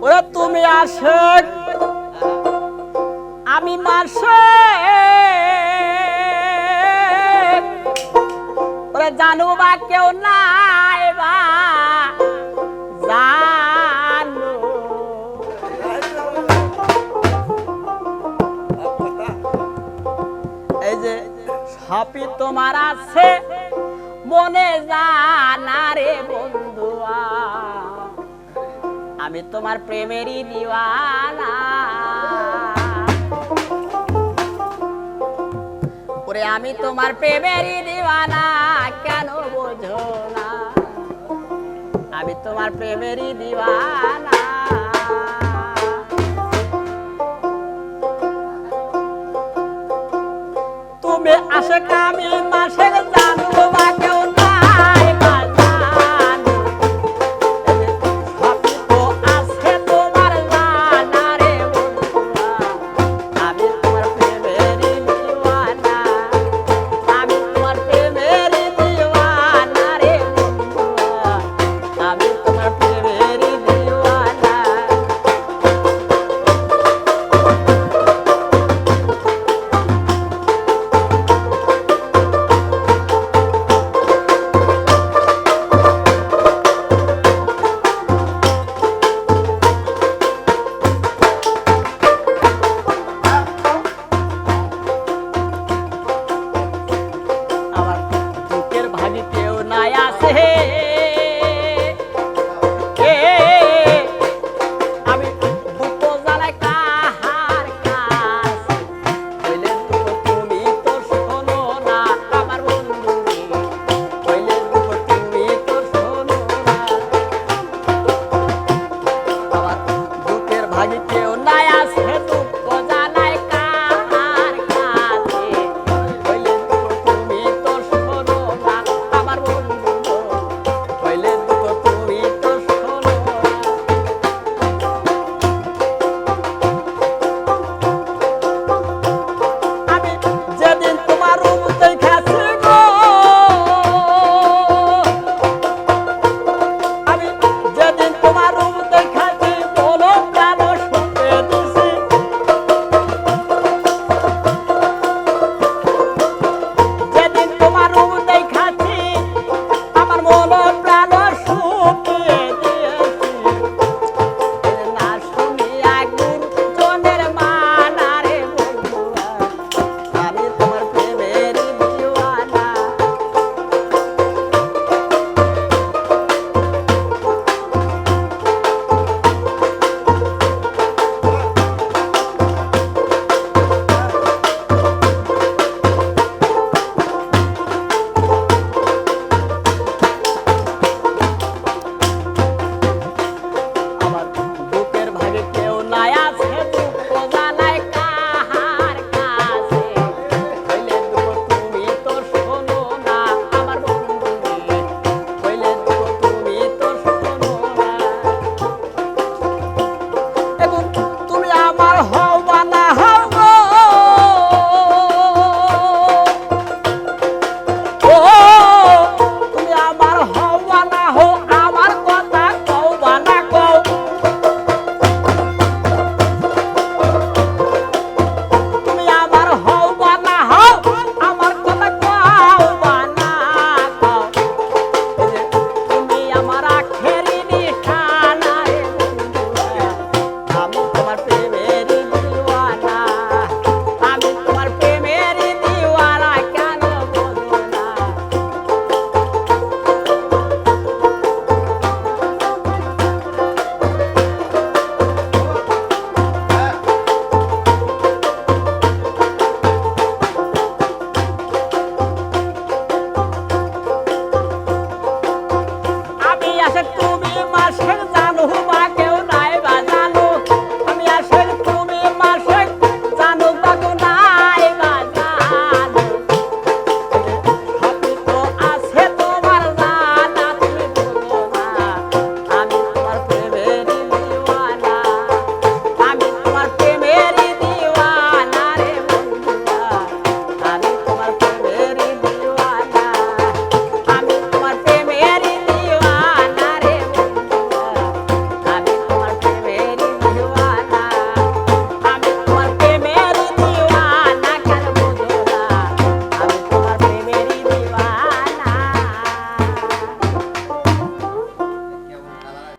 ওরে তুমি আশেক আমি মাসেক ওরে জানু বা কেউ নাই বা জানো এই যে সবই তোমার আছে মনে জানা রে বন্ধুয়া আমি তোমার প্রেমেরই দিওয়ানা ওরে আমি তোমার প্রেমেরই দিওয়ানা কেন বোঝো না আমি তোমার প্রেমেরই দিওয়ানা তুমি আশেক আমি মাসেক জানবো বা কেউ নাই বা জানো সবই তো আছে তোমার জানা রে বন্ধুয়া আমি তোমার প্রেমেরই দিওয়ানা আমি তোমার প্রেমেরই দিওয়ানা রে বন্ধুয়া আমি তোমার প্রেমেরই দিওয়ানা আমার বুকের ভাগি কেউ নাই আছে এ আমি দুঃখ জ্বালাই কাহার কাছে কইলে দুঃখ তুমি তো শোনো না আমার বন্ধু কইলে দুঃখ তুমি তো শোনো না আমার বুকের ভাগি কেউ নাই আছে